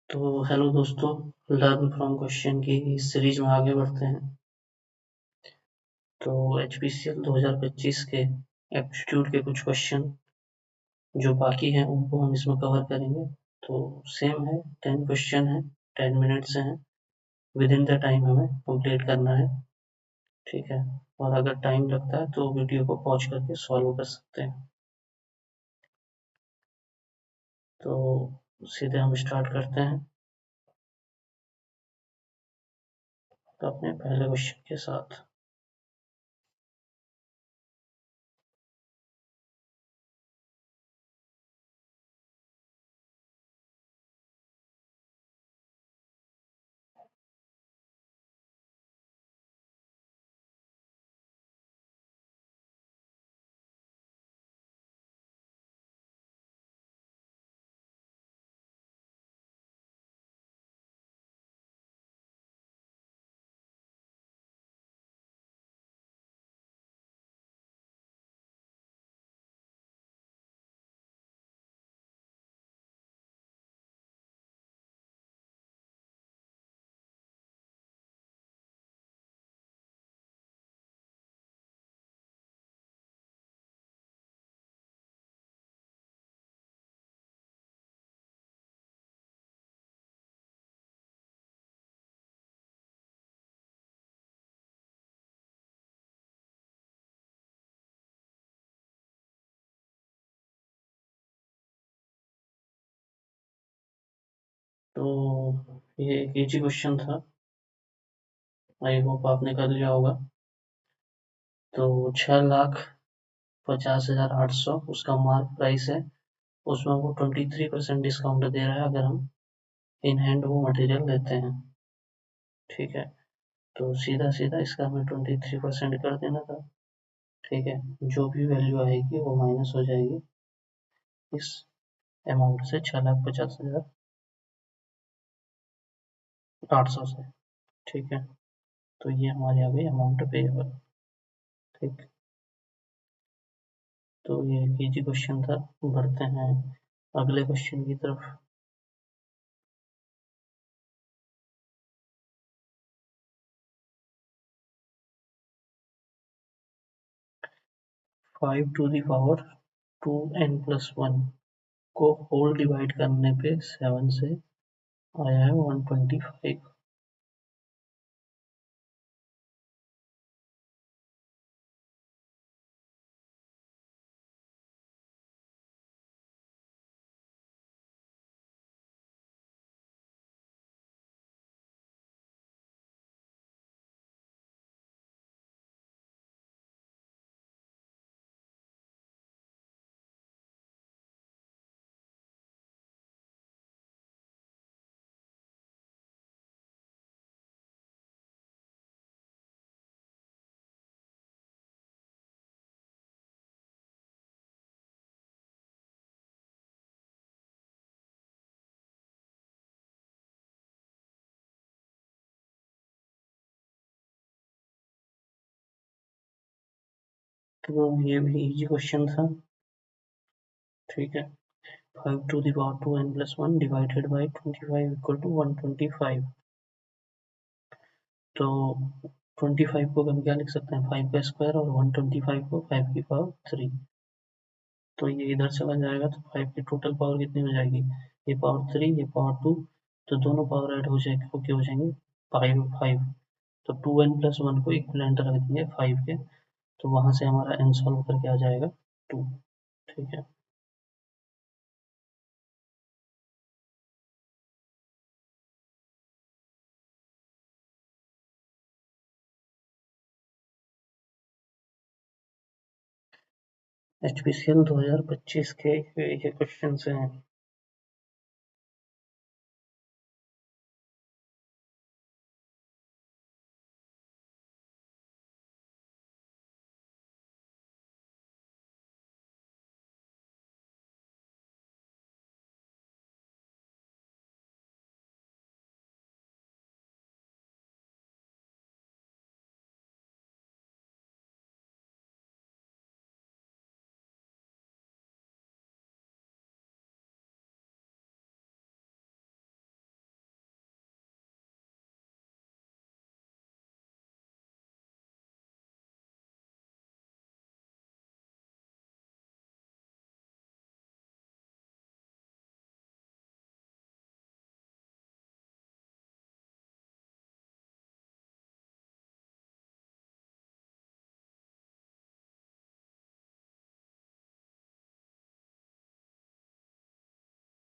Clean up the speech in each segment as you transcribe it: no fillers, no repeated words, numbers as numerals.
तो हेलो दोस्तों, learn from question की इस सीरीज में आगे बढ़ते हैं। तो एचपीसीएल 2025 के एप्टीट्यूड के कुछ क्वेश्चन जो बाकी हैं उनको हम इसमें कवर करेंगे। तो सेम है, 10 क्वेश्चन है, 10 मिनट से हैं। विद इन द टाइम हमें कंप्लीट करना है, ठीक है। और अगर टाइम लगता है तो वीडियो को पॉज करके सॉल्व कर सकते हैं। तो सीधे हम स्टार्ट करते हैं तो अपने पहले क्वेश्चन के साथ। तो ये एक इजी क्वेश्चन था, आई होप आपने कर लिया होगा। तो 6,50,800 उसका मार्क प्राइस है। उसमें वो 23% डिस्काउंट दे रहा है अगर हम इन हैंड वो मटेरियल लेते हैं, ठीक है। तो सीधा सीधा इसका हमें 23% कर देना था, ठीक है। जो भी वैल्यू आएगी वो माइनस हो जाएगी इस अमाउंट से, 6,50,800 से, ठीक है। तो ये हमारी आ गई अमाउंट पेएबल, ठीक। तो ये इजी क्वेश्चन था। बढ़ते हैं अगले क्वेश्चन की तरफ। 5 टू दी पावर 2n+1 को होल डिवाइड करने पे 7 से आया है 125। तो ये भी इजी क्वेश्चन था, ठीक है। 5 to the power 2n+1 divided by 25 equal to 125। तो 25 को हम क्या लिख सकते हैं, 5 का स्क्वायर, और 125 को 5 की पावर 3। तो ये इधर चला जाएगा तो 5 की टोटल पावर कितनी हो जाएगी, ये पावर 3, ये पावर 2। तो दोनों पावर ऐड हो जाएंगे, ओके हो जाएंगे 5 5। तो 2n+1 को इक्वलेंट रख देंगे 5 के, तो वहां से हमारा n सॉल्व करके आ जाएगा 2, ठीक है। एचपीसीएल 2025 के ये क्वेश्चन हैं।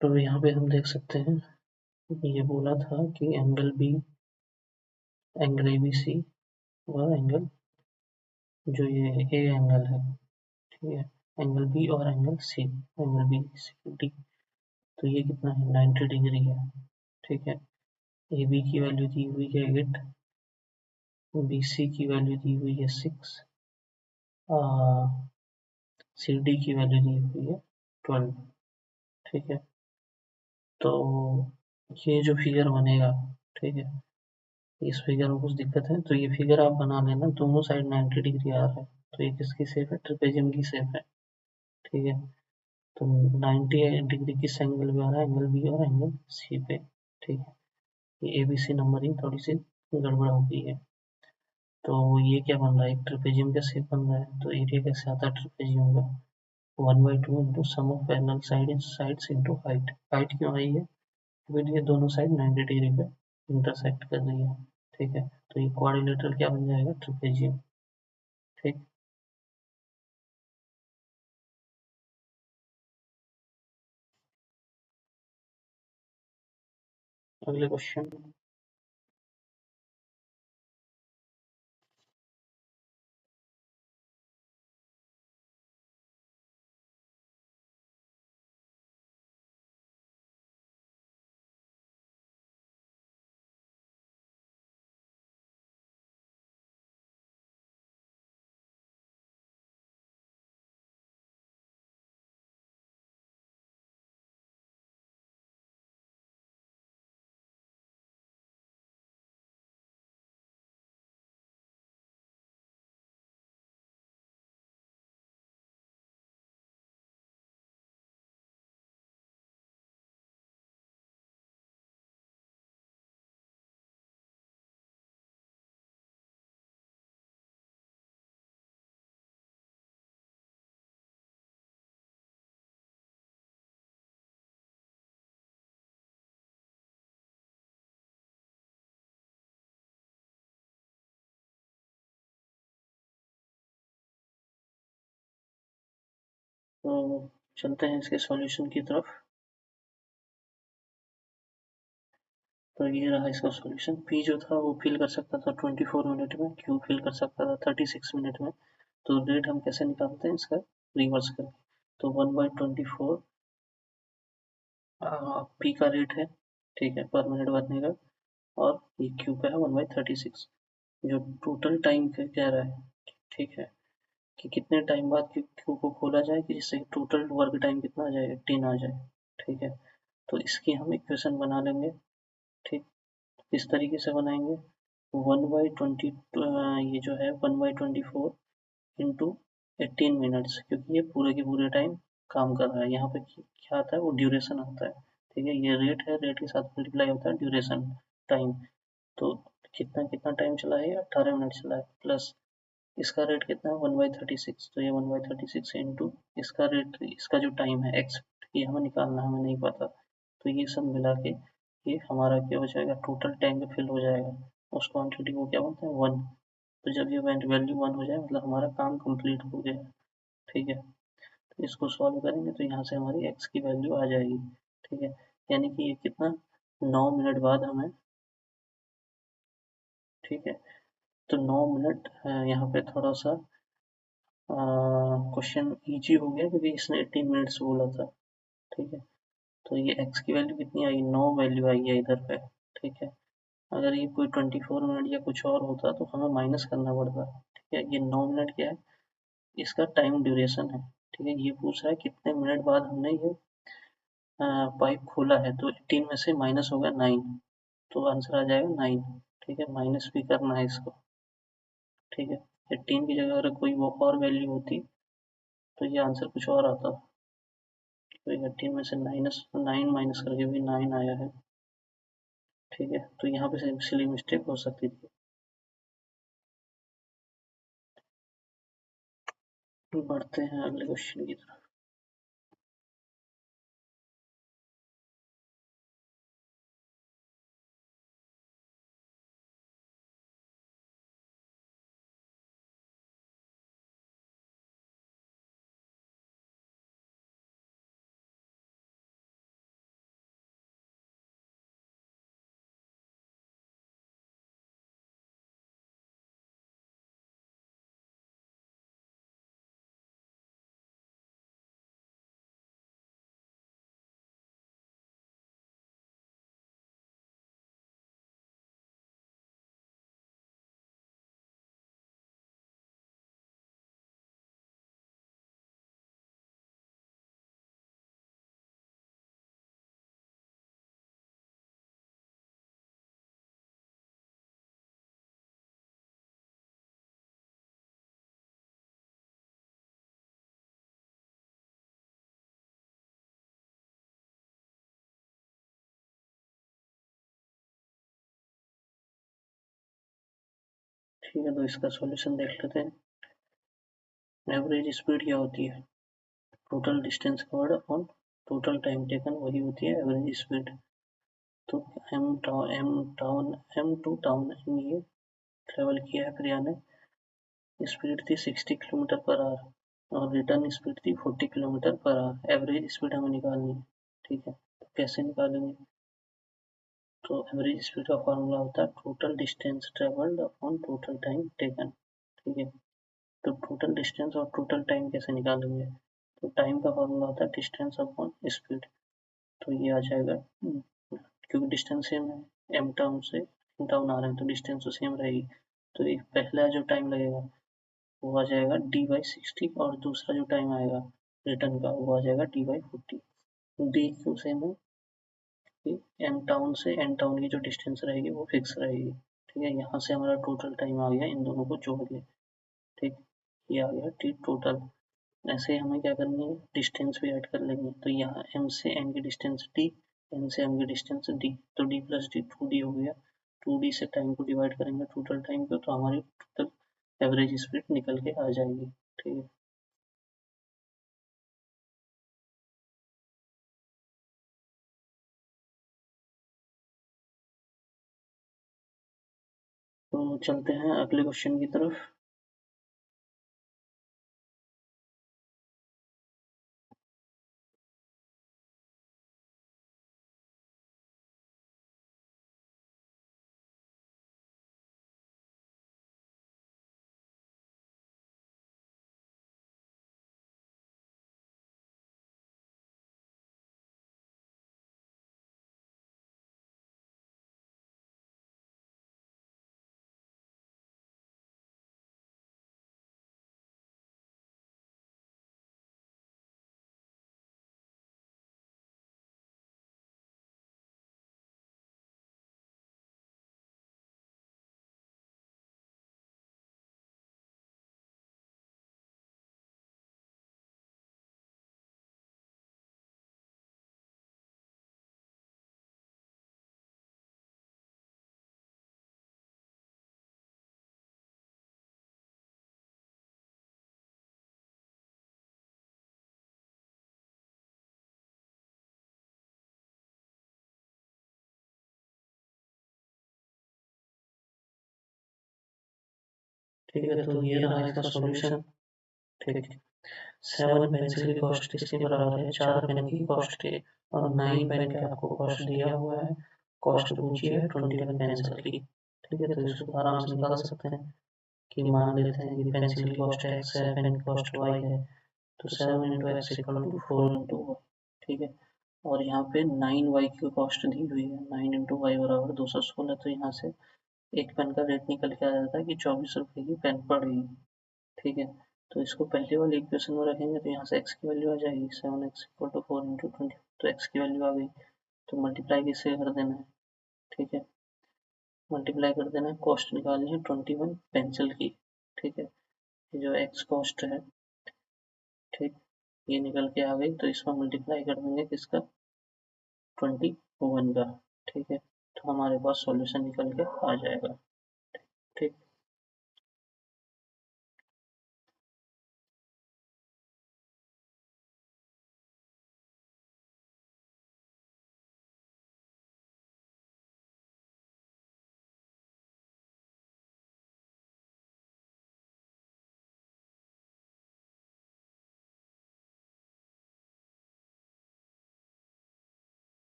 तो यहाँ पे हम देख सकते हैं, ये बोला था कि angle B, angle A B C और एंगल, जो ये ए एंगल है, ठीक है, एंगल बी और angle C, angle B C D, तो ये कितना है 90 डिग्री है, ठीक है। ए बी की वैल्यू दी हुई है 8, बी सी की वैल्यू दी हुई है 6, सी डी की वैल्यू दी हुई है 12, ठीक है। तो ये जो फिगर बनेगा, ठीक है, इस फिगर में कुछ दिक्कत है तो ये फिगर आप बना लेना, दोनों साइड 90 डिग्री आ रहा है, तो ये किसकी शेप है, ट्रेपेजियम की शेप है, ठीक है। तो 90 डिग्री किस एंगल पे आ रहा है, एंगल बी और एंगल सी पे, ठीक है। ये ABC नंबरिंग थोड़ी सी गड़बड़ हो गई है। तो ये क्या बन रहा है, एक ट्रेपेजियम का शेप बन रहा है, तो एरिया कैसे आता है ट्रेपेजियम का, 1/2 into sum of parallel sides into height. Height क्यों आई है, क्योंकि ये दोनों साइड 90 डिग्री पे इंटरसेक्ट कर रही है, ठीक है। तो ये क्वाड्रिलेटरल क्या बन जाएगा, ट्रेपेजियम, ठीक। अगले क्वेश्चन, तो चलते हैं इसके सॉल्यूशन की तरफ। तो ये रहा इसका सॉल्यूशन, पी जो था वो फिल कर सकता था 24 मिनट में, क्यू फिल कर सकता था 36 मिनट में। तो रेट हम कैसे निकालते हैं इसका, रिवर्स करके, तो 1/24 पी का रेट है, ठीक है, पर मिनट भरने का, और ये क्यू का है 1/36, जो टोटल टाइम कह रहा है, ठीक है, कि कितने टाइम बाद क्यू को खोला जाए कि जिससे टोटल वर्क टाइम कितना आ जाए, 18 आ जाए, ठीक है। तो इसकी हम इक्वेशन बना लेंगे, ठीक। इस तरीके से बनाएंगे, 1/20, ये जो है 1/24 इंटू 18 मिनट्स, क्योंकि ये पूरे के पूरे टाइम काम कर रहा है। यहाँ पे क्या आता है, वो ड्यूरेशन आता है, ठीक है। ये रेट है, रेट के साथ मल्टीप्लाई होता है ड्यूरेशन, टाइम। तो कितना कितना टाइम चला है, 18 मिनट चला है, प्लस इसका रेट कितना है 1/36, तो ये 1/36 इंटू इसका रेट, इसका जो टाइम है एक्स, ये हमें निकालना है, हमें नहीं पता। तो ये सब मिला के ये हमारा क्या हो जाएगा, टोटल टैंक फिल हो जाएगा, उस क्वांटिटी को क्या बोलते हैं, 1। तो जब ये वैल्यू 1 हो जाए मतलब हमारा काम कंप्लीट हो गया, ठीक है। तो इसको सॉल्व करेंगे तो यहाँ से हमारी एक्स की वैल्यू आ जाएगी, ठीक है। यानी कि ये कितना, 9 मिनट बाद हमें, ठीक है। तो 9 मिनट, यहाँ पे थोड़ा सा क्वेश्चन इजी हो गया क्योंकि इसने 18 मिनट्स बोला था, ठीक है। तो ये एक्स की वैल्यू कितनी आई, 9 वैल्यू आई है इधर पे, ठीक है। अगर ये कोई 24 मिनट या कुछ और होता तो हमें माइनस करना पड़ता, ठीक है। ये 9 मिनट क्या है, इसका टाइम ड्यूरेशन है, ठीक है। ये पूछ रहा है कितने मिनट बाद हमने ये पाइप खोला है, तो 18 में से माइनस होगा 9, तो आंसर आ जाएगा 9, ठीक है। माइनस भी करना है इसको, ठीक है। 18 की जगह अगर कोई वो और वैल्यू होती तो ये आंसर कुछ और आता, तो 18 में से 9 माइनस करके भी 9 आया है, ठीक है। तो यहाँ पे सिली मिस्टेक हो सकती थी। बढ़ते हैं अगले क्वेश्चन की तरफ। ठीक है, तो इसका सॉल्यूशन देख लेते हैं। एवरेज स्पीड क्या होती है? Total distance covered upon total time taken, वही होती है एवरेज स्पीड। तो एम टू टाउन ये ट्रेवल किया है प्रिया ने, स्पीड थी 60 किलोमीटर पर आवर और रिटर्न स्पीड थी 40 kilometre per hour. Average speed हमें निकालनी है। ठीक है, तो कैसे निकालेंगे? तो एवरेज स्पीड का फॉर्मूला होता है total distance travelled upon total time taken. ठीक है, तो टोटल डिस्टेंस और टोटल टाइम कैसे निकालेंगे? तो टाइम का फॉर्मूला होता है डिस्टेंस अपॉन स्पीड। तो ये आ जाएगा, क्योंकि डिस्टेंस सेम है, एम टाउन से एम टाउन आ रहे हैं तो डिस्टेंस तो सेम रहेगी। तो एक पहला जो टाइम लगेगा वो आ जाएगा डी बाई 60 और दूसरा जो टाइम आएगा रिटर्न का वो आ जाएगा डी बाई 40। डी क्यों सेम है कि एम टाउन से एन टाउन की जो डिस्टेंस रहेगी वो फिक्स रहेगी। ठीक है, यहाँ से हमारा टोटल टाइम आ गया इन दोनों को जोड़ के। ठीक, ये आ गया टी टोटल। ऐसे ही हमें क्या करनी है, डिस्टेंस भी ऐड कर लेंगे। तो यहाँ एम से एन की डिस्टेंस डी, एन से एम की डिस्टेंस डी, तो डी प्लस डी 2D हो गया। 2D से टाइम को डिवाइड करेंगे टोटल टाइम को, तो हमारी टोटल एवरेज स्पीड निकल के आ जाएगी। ठीक है, तो चलते हैं अगले क्वेश्चन की तरफ। ठीक है, तो ये रहा इसका सॉल्यूशन। ठीक, 7 पेंसिल की कॉस्ट किसके बराबर है? 4 पेन की कॉस्ट के। और 9 पेन का आपको कॉस्ट दिया हुआ है, कॉस्ट पूछी है 21 पेंसिल की। ठीक है, तो इसको आराम से निकाल सकते हैं कि मान लेते हैं कि पेंसिल की कॉस्ट एक्स है, पेन की कॉस्ट वाई है, तो 7 into x equal to 4 into y. ठीक है, और यहाँ पे 9 वाई की कॉस्ट दी हुई है, 9 इंटू वाई बराबर 216। तो यहाँ से एक पेन का रेट निकल के आ जाता है कि 24 रुपये की पेन पड़ेगी। ठीक है, तो इसको पहले वाले इक्वेशन में रखेंगे तो यहाँ से x की वैल्यू आ जाएगी 7x इक्वल टू 4 इंटू 20। तो x की वैल्यू आ गई, तो मल्टीप्लाई किससे कर देना है? ठीक है, मल्टीप्लाई कर देना है, कॉस्ट निकालनी है 21 पेंसिल की। ठीक है, ये जो x कॉस्ट है, ठीक, ये निकल के आ गई, तो इसमें मल्टीप्लाई कर देंगे किसका? 21 का। ठीक है, तो हमारे पास सॉल्यूशन निकल के आ जाएगा। ठीक,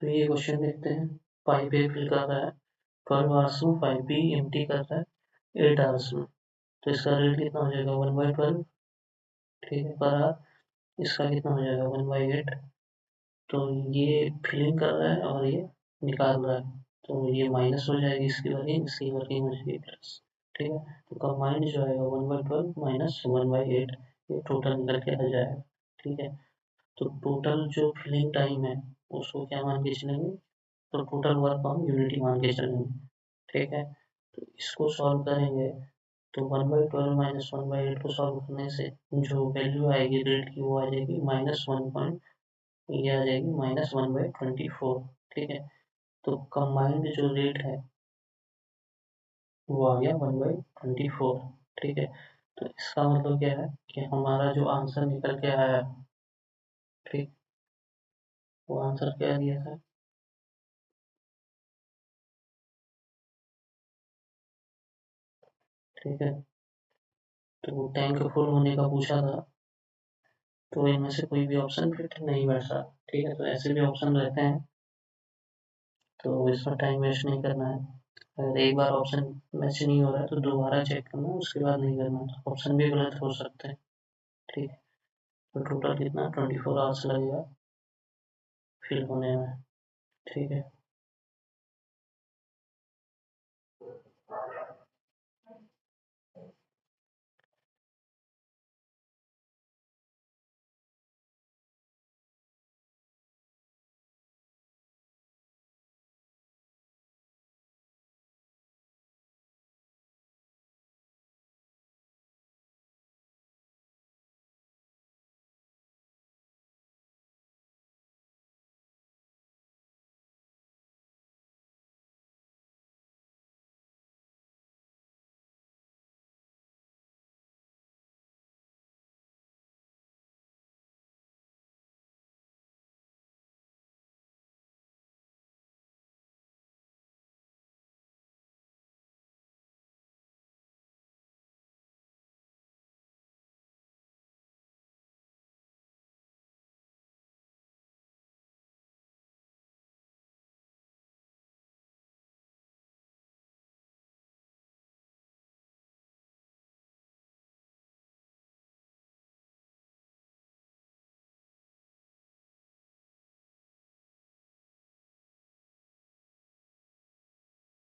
तो ये क्वेश्चन देखते हैं। पाइप ए फिल कर रहा है 12 आवर्स में, पाइप बी एम्प्टी कर रहा है 8 आवर्स में। तो इसका रेट कितना हो जाएगा 1/12, ठीक है, पर आवर। इसका कितना हो जाएगा 1/8। तो ये फिलिंग कर रहा है और ये निकाल रहा है, तो ये माइनस हो जाएगी, इसकी वर्किंग हो जाएगी प्लस, ठीक है। तो कंबाइंड जो आएगा 1/12 माइनस 1/8, ये टोटल निकल के आ जाएगा, ठीक है। तो टोटल जो फिलिंग टाइम है उसको क्या मान के चलेंगे, तो टोटल वर्क हम यूनिटी मान के चलेंगे, ठीक है। तो इसको सॉल्व करेंगे तो 1/12 माइनस 1/8 को सॉल्व करने से जो वैल्यू आएगी रेट की वो आ जाएगी -1, ये आ जाएगी -1/24, ठीक है। तो कंबाइंड जो रेट है वो आ गया 1/24, ठीक है। तो इसका मतलब क्या है कि हमारा जो आंसर निकल के आया, ठीक, वो आंसर क्या दिया था, ठीक है। तो टैंक फुल होने का पूछा था, तो इनमें से कोई भी ऑप्शन फिट नहीं बैठा, ठीक है। तो ऐसे भी ऑप्शन रहते हैं, तो इसमें टाइम वेस्ट नहीं करना है। अगर एक बार ऑप्शन मैच नहीं हो रहा है तो दोबारा चेक करना है, उसके बाद नहीं करना, ऑप्शन भी गलत हो सकते हैं, ठीक है। तो टोटल कितना 24 आवर्स लगेगा फिल होने में, ठीक है।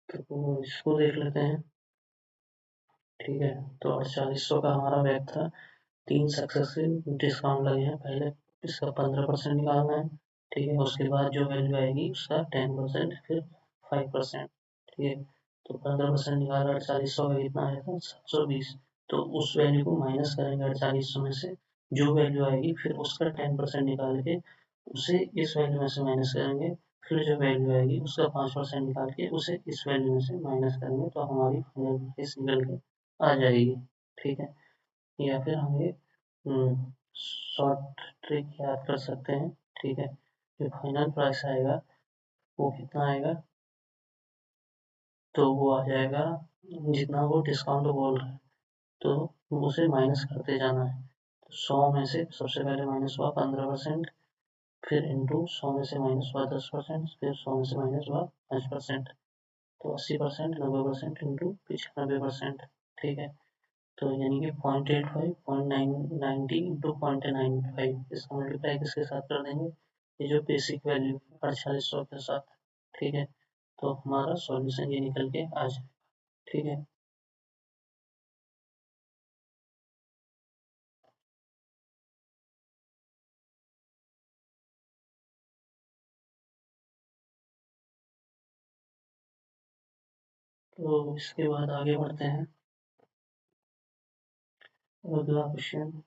तो इसको देख लेते हैं, ठीक है। तो 4800 का हमारा बैग था, 3 सक्सेसिव डिस्काउंट लगे हैं। पहले इसका 15% निकालना है, ठीक है। उसके बाद जो वैल्यू आएगी उसका 10%, फिर 5%, ठीक है। तो 15% निकाला 4800 का कितना आया था 720। तो उस वैल्यू को माइनस करेंगे 4800 में से, जो वैल्यू आएगी फिर उसका 10% निकाल के उसे इस वैल्यू में से माइनस करेंगे, फिर जो वैल्यू आएगी उसका 5% निकाल के उसे इस वैल्यू में से माइनस करेंगे, तो हमारी फाइनल प्राइस निकल के आ जाएगी, ठीक है। या फिर हम ये शॉर्ट ट्रिक याद कर सकते हैं, ठीक है। जो फाइनल प्राइस आएगा वो कितना आएगा, तो वो आ जाएगा जितना वो डिस्काउंट बोल रहा है, तो उसे माइनस करते जाना है। तो 100 में से सबसे पहले माइनस हुआ 15%, फिर इंटू 100 में से माइनस हुआ 10%, फिर 100 में से माइनस हुआ 5%। तो 80%, 90% इंटू 95%, ठीक है। तो यानी कि 0.85, 0.90 इंटू 0.95, इसका मल्टीप्लाई किसके साथ कर देंगे, ये जो बेसिक वैल्यू 4800 के साथ, ठीक है। तो हमारा सॉल्यूशन ये निकल के आ जाए, ठीक है। तो इसके बाद आगे बढ़ते हैं, अगला क्वेश्चन।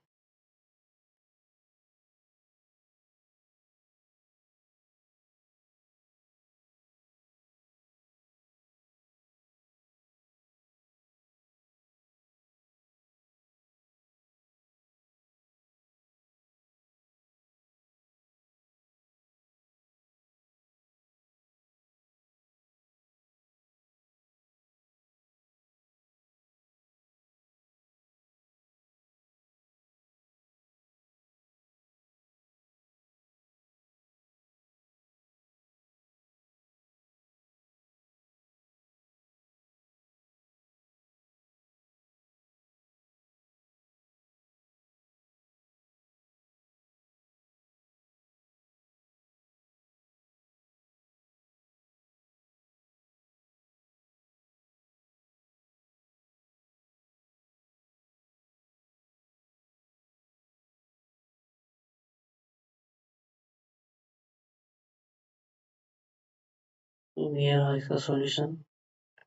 ये रहा इसका सॉल्यूशन।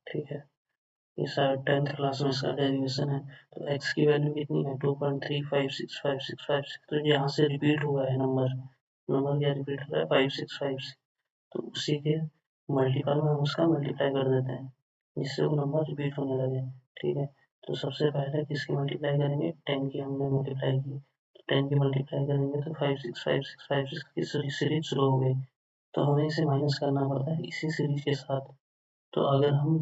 ठीक है, ये शायद 10th क्लास में इसका डेरिवेशन है। तो x की वैल्यू कितनी है 2.356565 तो यहाँ से रिपीट हुआ है नंबर क्या रिपीट हो रहा है 5656। तो उसी के मल्टीपल में हम उसका मल्टीप्लाई कर देते हैं जिससे वो नंबर रिपीट होने लगे। ठीक है, तो सबसे पहले किसकी मल्टीप्लाई करेंगे 10 की हमने मल्टीप्लाई की। 10 की मल्टीप्लाई करेंगे तो 565656 की सीरीज शुरू हो गई। तो हमें इसे माइनस करना पड़ता है इसी सीरीज के साथ। तो अगर हम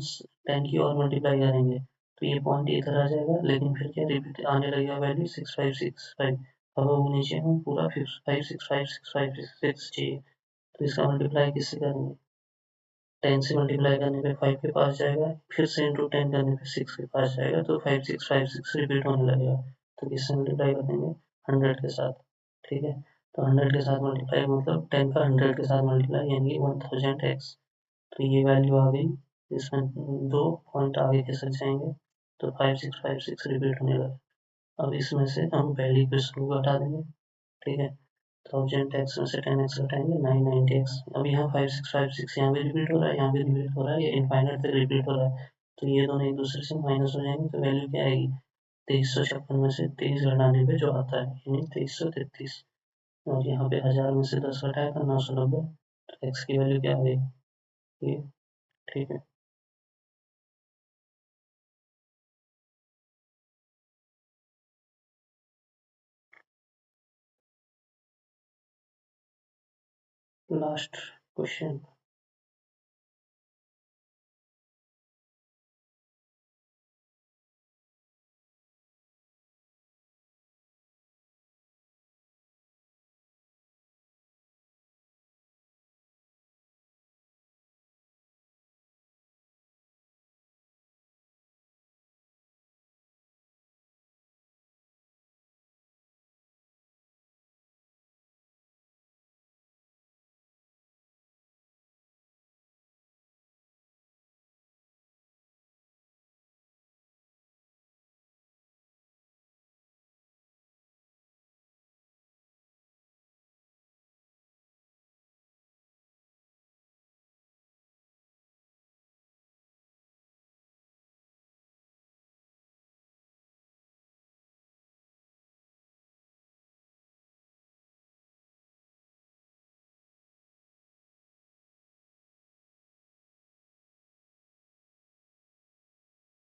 10 की और मल्टीप्लाई करेंगे तो ये पॉइंट इधर आ जाएगा, लेकिन फिर क्या रिपीट आने लगेगा वैल्यू 6565। अब वो नीचे में पूरा 565656 चाहिए। तो इसका मल्टीप्लाई किससे करेंगे 10 से मल्टीप्लाई करने पे 5 के पास जाएगा, फिर से इंटू 10 करने पे 6 के पास जाएगा, तो 5656 रिपीट होने लगेगा। तो किससे मल्टीप्लाई करेंगे 100 के साथ। ठीक है, तो 100 के साथ मल्टीप्लाई मतलब 10 का 100 के साथ मल्टीप्लाई यानी 1000x। तो ये वैल्यू आ गई, इसमें 2 पॉइंट आगे खिसक जाएंगे तो 5656 रिपीट होने लगा। अब इसमें से हम पहली इक्वेशन को हटा देंगे। ठीक है, 1000x में से 10x घटाएंगे 990x। अब यहाँ 5656 यहाँ भी रिपीट हो रहा है, यहाँ भी रिपीट हो रहा है, ये इनफाइनाइट तक रिपीट हो रहा है। तो ये दोनों एक दूसरे से माइनस हो जाएंगे, तो वैल्यू क्या आएगी 2356 में से 23 घटाने पे जो आता है यानी 2333। और यहाँ पे 1000 में से 10 घटाया था 990। तो x की वैल्यू क्या आ गई ये। ठीक है, लास्ट क्वेश्चन।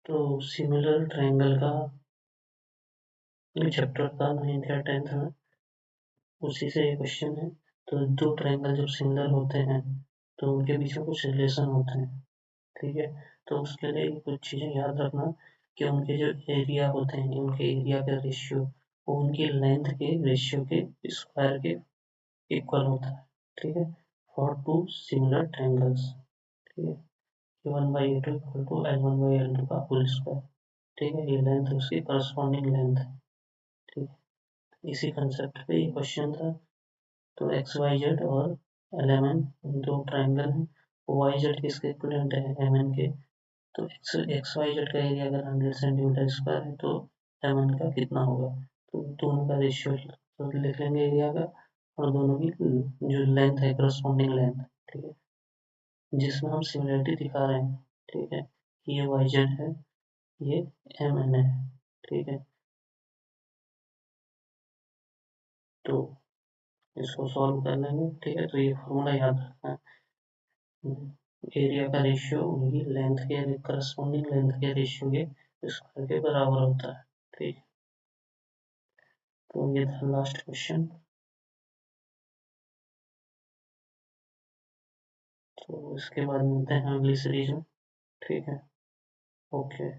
तो सिमिलर ट्रायंगल का चैप्टर था 9th या 10th में, उसी से ये क्वेश्चन है। तो दो ट्रायंगल जब सिमिलर होते हैं तो उनके बीच में कुछ रिलेशन होते हैं। ठीक है, तो उसके लिए कुछ चीज़ें याद रखना कि उनके जो एरिया होते हैं उनके एरिया का रेशियो वो उनकी लेंथ के रेशियो के स्क्वायर के इक्वल होता है। ठीक है, फॉर टू सिमिलर ट्रायंगल्स। ठीक है, A1/A2 इक्वल टू L1/L2 का होल स्क्वायर। ठीक है, ये लेंथ उसकी करस्पॉन्डिंग लेंथ है। ठीक है, इसी कंसेप्ट पे ये क्वेश्चन था। तो एक्स वाई जेड और एल एम एन दो ट्राइंगल हैं, वाई जेड किसके इक्विवेलेंट है एम एन के। तो एक्स वाई जेड का एरिया अगर 100 सेंटीमीटर स्क्वायर है तो एम एन का कितना होगा। तो दोनों का रेशियो तो लिख लेंगे एरिया का और दोनों की जो लेंथ है करस्पॉन्डिंग लेंथ। ठीक है, जिसमें हम सिमिलरिटी दिखा रहे हैं। ठीक है, ये वाई जेड है, ये एम एन है। ठीक है, तो इसको सॉल्व कर लेंगे। ठीक है, तो ये फॉर्मूला याद रखना है, एरिया का रेशियो उनकी लेंथ के करस्पॉन्डिंग लेंथ के रेशियो के स्क्वायर के बराबर होता है। ठीक, तो ये था लास्ट क्वेश्चन। तो इसके बाद मिलते हैं अगली सीरीज में। ठीक है, ओके।